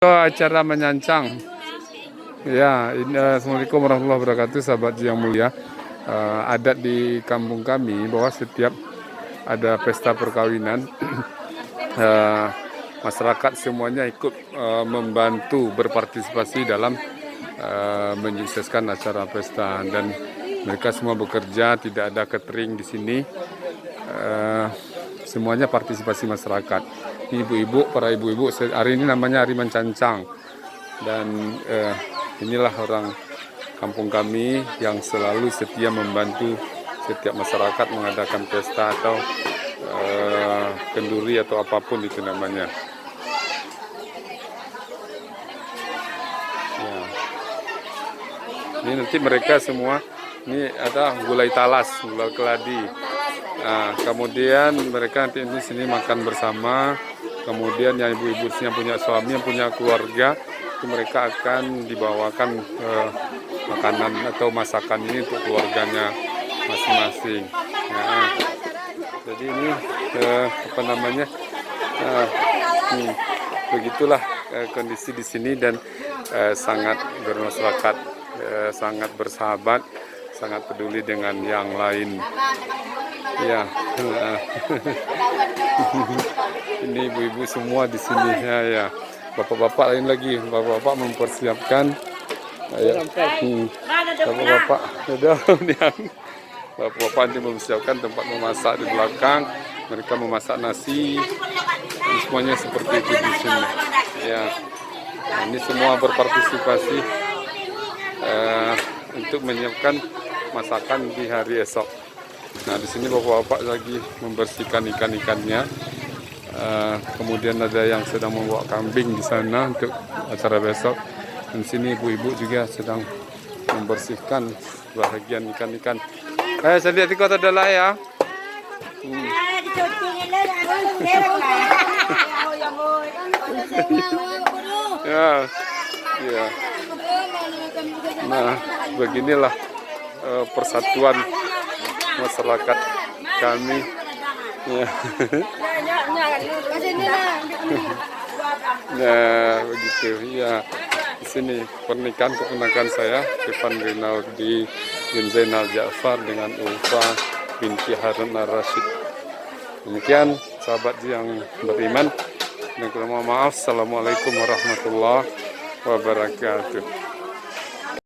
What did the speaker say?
Acara menyancang. Ya, Assalamualaikum warahmatullahi wabarakatuh, sahabat yang mulia. Adat di kampung kami bahwa setiap ada pesta perkawinan, masyarakat semuanya ikut membantu berpartisipasi dalam menyukseskan acara pesta, dan mereka semua bekerja, tidak ada catering di sini. Semuanya partisipasi masyarakat. Ibu-ibu, para ibu-ibu, hari ini namanya hari mencancang, dan inilah orang kampung kami yang selalu setia membantu setiap masyarakat mengadakan pesta atau kenduri atau apapun itu namanya. Ya. Ini nanti mereka semua, ini ada gulai talas, gulai keladi. Nah, kemudian mereka nanti di sini makan bersama. Kemudian yang ibu-ibu yang punya suami, yang punya keluarga, itu mereka akan dibawakan makanan atau masakan ini untuk keluarganya masing-masing. Nah, jadi ini apa namanya? Begitulah kondisi di sini, dan sangat bermasyarakat, sangat bersahabat, sangat peduli dengan yang lain. Ya, ini ibu-ibu semua di sini ya. Bapak-bapak lain lagi, bapak-bapak mempersiapkan. Ya, bapak-bapak, bapak-bapak ini mempersiapkan tempat memasak di belakang. Mereka memasak nasi, semuanya seperti itu di sini. Ya, nah, ini semua berpartisipasi untuk menyiapkan masakan di hari esok. Nah, di sini bapak-bapak lagi membersihkan ikan-ikannya. Kemudian ada yang sedang membawa kambing di sana untuk acara besok. Dan sini ibu-ibu juga sedang membersihkan bahagian ikan-ikan. Saya lihat di kota adalah ya. Ya, ya. Nah, beginilah persatuan masyarakat kami. Ya. Nah, begitu ya. Di sini pernikahan keponakan saya, Stefan Rinaldi bin Zainal Ja'far dengan Ulfa binti Harun Ar-Rasyid. Demikian sahabat yang beriman, dan mohon maaf. Assalamualaikum warahmatullahi wabarakatuh.